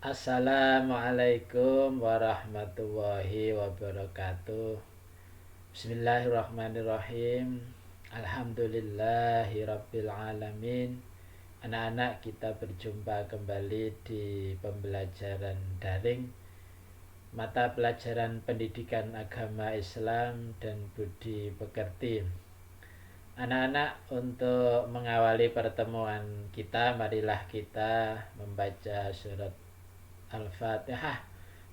Assalamualaikum warahmatullahi wabarakatuh. Bismillahirrahmanirrahim. Alhamdulillahi rabbil alamin. Anak-anak, kita berjumpa kembali di pembelajaran daring mata pelajaran pendidikan agama Islam dan budi pekerti. Anak-anak, untuk mengawali pertemuan kita, marilah kita membaca surat Al-Fatihah.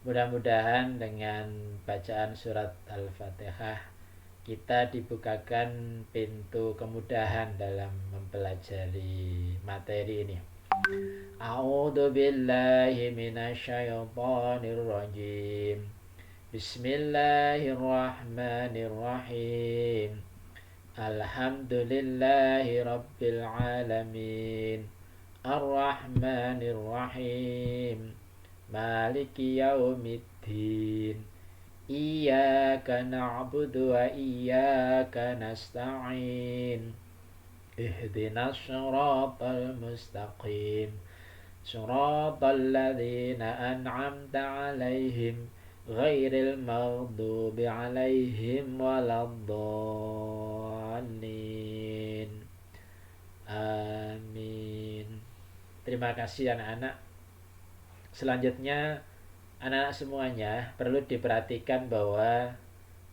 Mudah-mudahan dengan bacaan surat Al-Fatihah kita dibukakan pintu kemudahan dalam mempelajari materi ini. A'udzu billahi minasyaitonir rajim. Bismillahirrahmanirrahim. Alhamdulillahi rabbil alamin. Ar-Rahmanir-Rahim. Maliki yaumiddin. Iyyaka na'budu wa iyyaka nasta'in. Ihdinas siratal mustaqim. Siratal ladzina an'amta 'alaihim ghairil maghdubi 'alaihim waladdallin. Amin. Terima kasih anak-anak. Selanjutnya, anak-anak semuanya perlu diperhatikan bahwa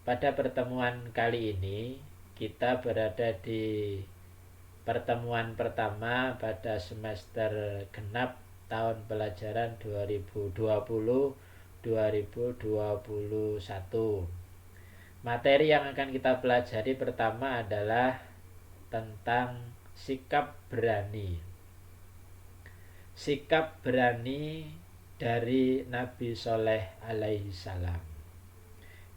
pada pertemuan kali ini kita berada di pertemuan pertama pada semester genap tahun pelajaran 2020-2021. Materi yang akan kita pelajari pertama adalah tentang sikap berani. Sikap berani dari Nabi Shaleh alaihi salam.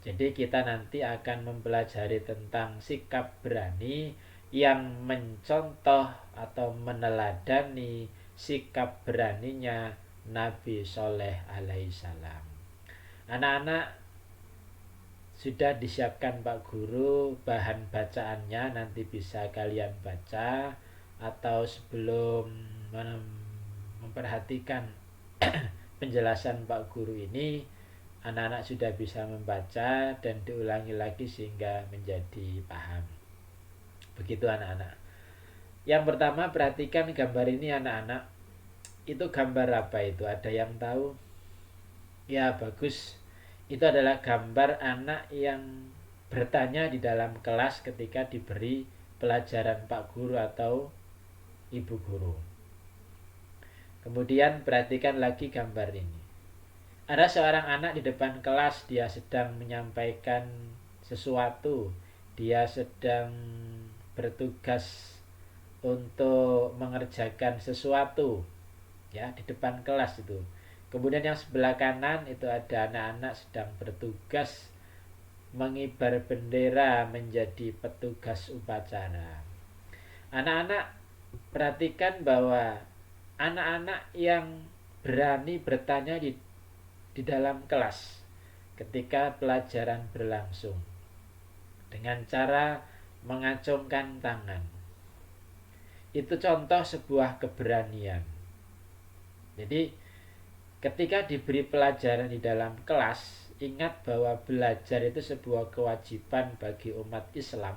Jadi kita nanti akan mempelajari tentang sikap berani yang mencontoh atau meneladani sikap beraninya Nabi Shaleh alaihi salam. Anak-anak, sudah disiapkan Pak Guru bahan bacaannya, nanti bisa kalian baca, atau sebelum memperhatikan penjelasan Pak Guru ini, anak-anak sudah bisa membaca dan diulangi lagi sehingga menjadi paham. Begitu anak-anak. Yang pertama, perhatikan gambar ini anak-anak. Itu gambar apa itu? Ada yang tahu? Ya, bagus. Itu adalah gambar anak yang bertanya di dalam kelas ketika diberi pelajaran Pak Guru atau Ibu Guru. Kemudian perhatikan lagi gambar ini. Ada seorang anak di depan kelas, dia sedang menyampaikan sesuatu. Dia sedang bertugas untuk mengerjakan sesuatu, ya, di depan kelas itu. Kemudian yang sebelah kanan itu ada anak-anak sedang bertugas mengibar bendera menjadi petugas upacara. Anak-anak, perhatikan bahwa anak-anak yang berani bertanya di dalam kelas ketika pelajaran berlangsung dengan cara mengacungkan tangan. Itu contoh sebuah keberanian. Jadi ketika diberi pelajaran di dalam kelas, ingat bahwa belajar itu sebuah kewajiban bagi umat Islam.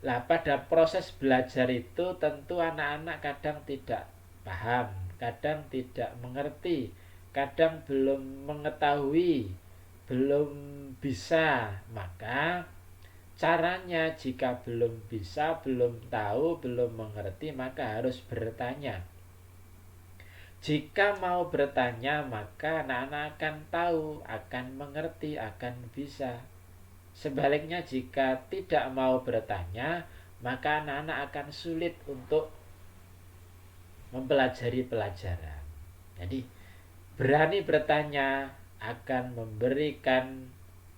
Lah, pada proses belajar itu tentu anak-anak kadang tidak paham, kadang tidak mengerti, kadang belum mengetahui, belum bisa. Maka caranya, jika belum bisa, belum tahu, belum mengerti, maka harus bertanya. Jika mau bertanya, maka anak-anak akan tahu, akan mengerti, akan bisa. Sebaliknya, jika tidak mau bertanya, maka anak-anak akan sulit untuk mempelajari pelajaran. Jadi, berani bertanya akan memberikan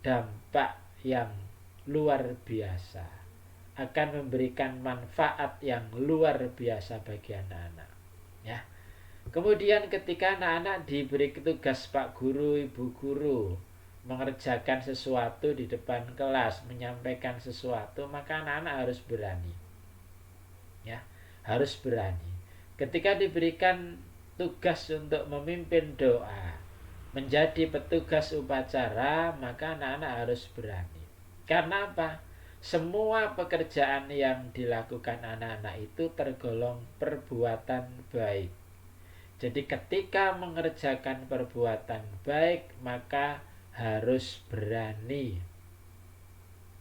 dampak yang luar biasa, akan memberikan manfaat yang luar biasa bagi anak-anak, ya. Kemudian ketika anak-anak diberi tugas Pak Guru, Ibu Guru mengerjakan sesuatu di depan kelas, menyampaikan sesuatu, maka anak-anak harus berani, ya, harus berani. Ketika diberikan tugas untuk memimpin doa, menjadi petugas upacara, maka anak-anak harus berani. Karena apa? Semua pekerjaan yang dilakukan anak-anak itu tergolong perbuatan baik. Jadi ketika mengerjakan perbuatan baik, maka harus berani.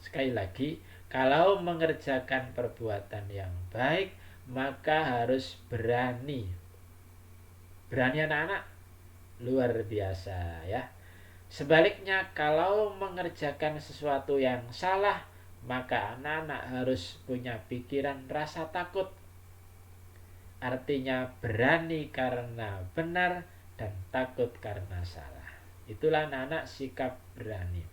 Sekali lagi, kalau mengerjakan perbuatan yang baik, maka harus berani. Berani anak-anak? Luar biasa ya. Sebaliknya, kalau mengerjakan sesuatu yang salah, maka anak-anak harus punya pikiran rasa takut. Artinya berani karena benar dan takut karena salah. Itulah anak-anak sikap berani.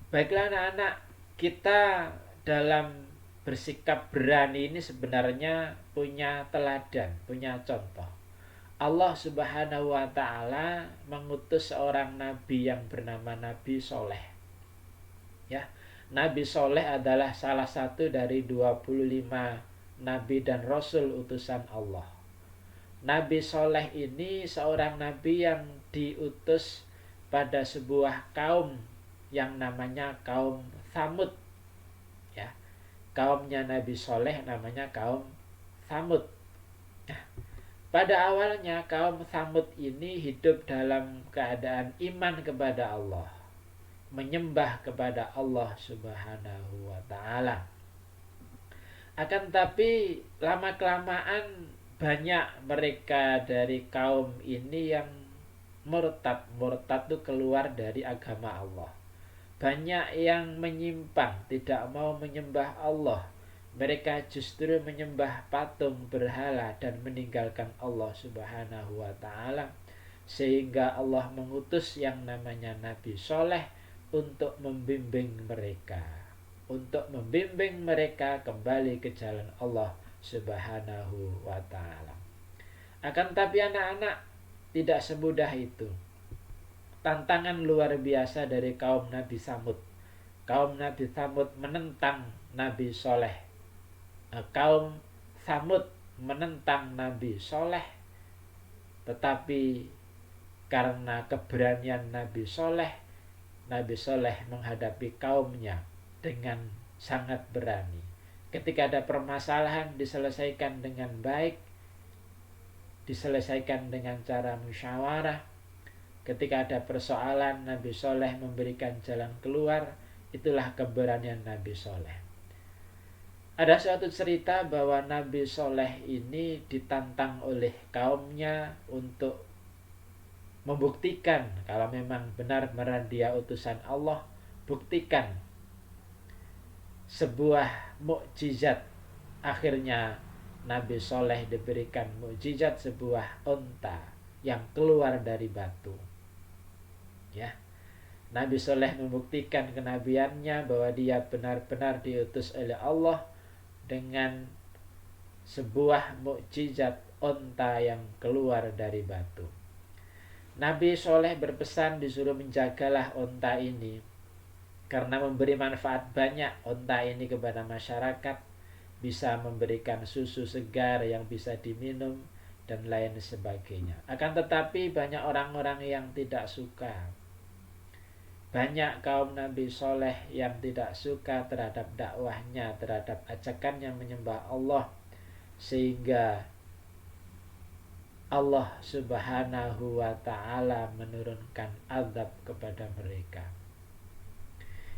Baiklah anak-anak, kita dalam bersikap berani ini sebenarnya punya teladan, punya contoh. Allah Subhanahu wa ta'ala mengutus seorang nabi yang bernama Nabi Soleh. Ya, Nabi Soleh adalah salah satu dari 25 nabi dan rasul utusan Allah. Nabi Soleh ini seorang nabi yang diutus pada sebuah kaum yang namanya kaum Tsamud. Ya, kaumnya Nabi Soleh namanya kaum Tsamud. Nah, pada awalnya kaum Tsamud ini hidup dalam keadaan iman kepada Allah, menyembah kepada Allah Subhanahu wa ta'ala. Akan tapi lama-kelamaan banyak mereka dari kaum ini yang murtad. Murtad itu keluar dari agama Allah. Banyak yang menyimpang, tidak mau menyembah Allah. Mereka justru menyembah patung berhala dan meninggalkan Allah Subhanahu wa ta'ala. Sehingga Allah mengutus yang namanya Nabi Soleh untuk membimbing mereka. Untuk membimbing mereka kembali ke jalan Allah Subhanahu wa ta'ala. Akan tapi anak-anak, tidak semudah itu. Tantangan luar biasa dari kaum Nabi Tsamud. Kaum Nabi Tsamud menentang Nabi Soleh. Kaum Tsamud menentang Nabi Soleh. Tetapi karena keberanian Nabi Soleh menghadapi kaumnya dengan sangat berani. Ketika ada permasalahan diselesaikan dengan baik, diselesaikan dengan cara musyawarah. Ketika ada persoalan, Nabi Soleh memberikan jalan keluar. Itulah keberanian Nabi Soleh. Ada suatu cerita bahwa Nabi Soleh ini ditantang oleh kaumnya untuk membuktikan kalau memang benar-benar dia utusan Allah, buktikan sebuah mukjizat. Akhirnya Nabi Soleh diberikan mukjizat sebuah unta yang keluar dari batu. Ya, Nabi Soleh membuktikan kenabiannya bahwa dia benar-benar diutus oleh Allah dengan sebuah mukjizat unta yang keluar dari batu. Nabi Soleh berpesan disuruh menjagalah unta ini karena memberi manfaat banyak unta ini kepada masyarakat, bisa memberikan susu segar yang bisa diminum dan lain sebagainya. Akan tetapi banyak orang-orang yang tidak suka. Banyak kaum Nabi Soleh yang tidak suka terhadap dakwahnya, terhadap ajakannya menyembah Allah, sehingga Allah Subhanahu wa ta'ala menurunkan azab kepada mereka.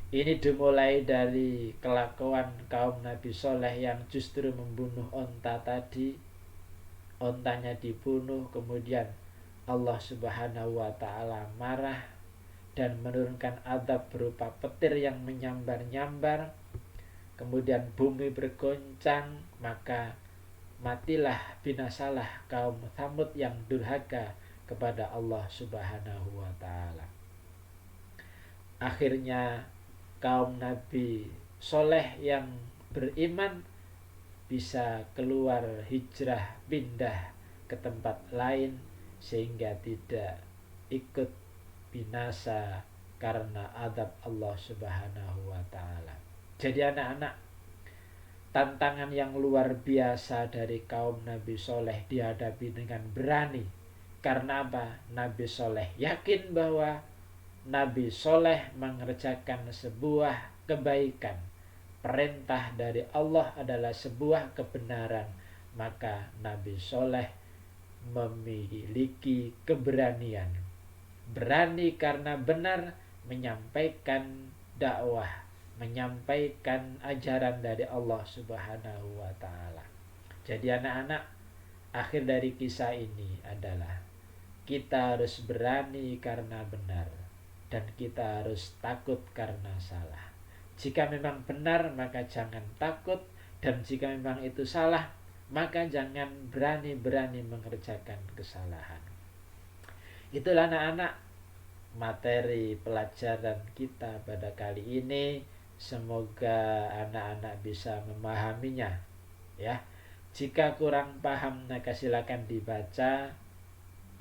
Ini dimulai dari kelakuan kaum Nabi Soleh yang justru membunuh onta tadi. Ontanya dibunuh, kemudian Allah Subhanahu wa ta'ala marah dan menurunkan azab berupa petir yang menyambar-nyambar. Kemudian bumi bergoncang, maka matilah, binasalah kaum Tsamud yang durhaka kepada Allah Subhanahu wa ta'ala. Akhirnya kaum Nabi Soleh yang beriman bisa keluar hijrah, pindah ke tempat lain sehingga tidak ikut binasa karena azab Allah Subhanahu wa ta'ala. Jadi anak-anak, tantangan yang luar biasa dari kaum Nabi Soleh dihadapi dengan berani. Karena apa? Nabi Soleh yakin bahwa Nabi Soleh mengerjakan sebuah kebaikan. Perintah dari Allah adalah sebuah kebenaran. Maka Nabi Soleh memiliki keberanian. Berani karena benar menyampaikan dakwah, menyampaikan ajaran dari Allah Subhanahu wa taala. Jadi anak-anak, akhir dari kisah ini adalah kita harus berani karena benar dan kita harus takut karena salah. Jika memang benar maka jangan takut, dan jika memang itu salah maka jangan berani-berani mengerjakan kesalahan. Itulah anak-anak materi pelajaran kita pada kali ini. Semoga anak-anak bisa memahaminya ya. Jika kurang paham maka silakan dibaca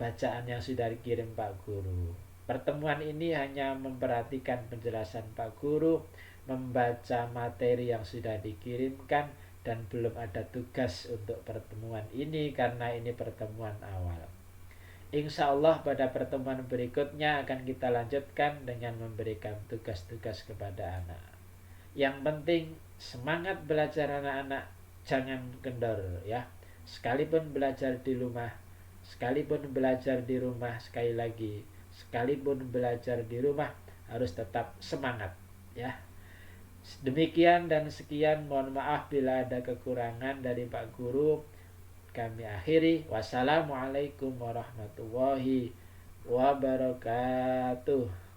bacaan yang sudah dikirim Pak Guru. Pertemuan ini hanya memperhatikan penjelasan Pak Guru, membaca materi yang sudah dikirimkan, dan belum ada tugas untuk pertemuan ini karena ini pertemuan awal. Insya Allah pada pertemuan berikutnya akan kita lanjutkan dengan memberikan tugas-tugas kepada anak. Yang penting semangat belajar anak-anak, jangan kendor ya. Sekalipun belajar di rumah, sekalipun belajar di rumah, sekali lagi, sekalipun belajar di rumah harus tetap semangat ya. Demikian dan sekian, mohon maaf bila ada kekurangan dari Pak Guru. Kami akhiri. Wassalamualaikum warahmatullahi wabarakatuh.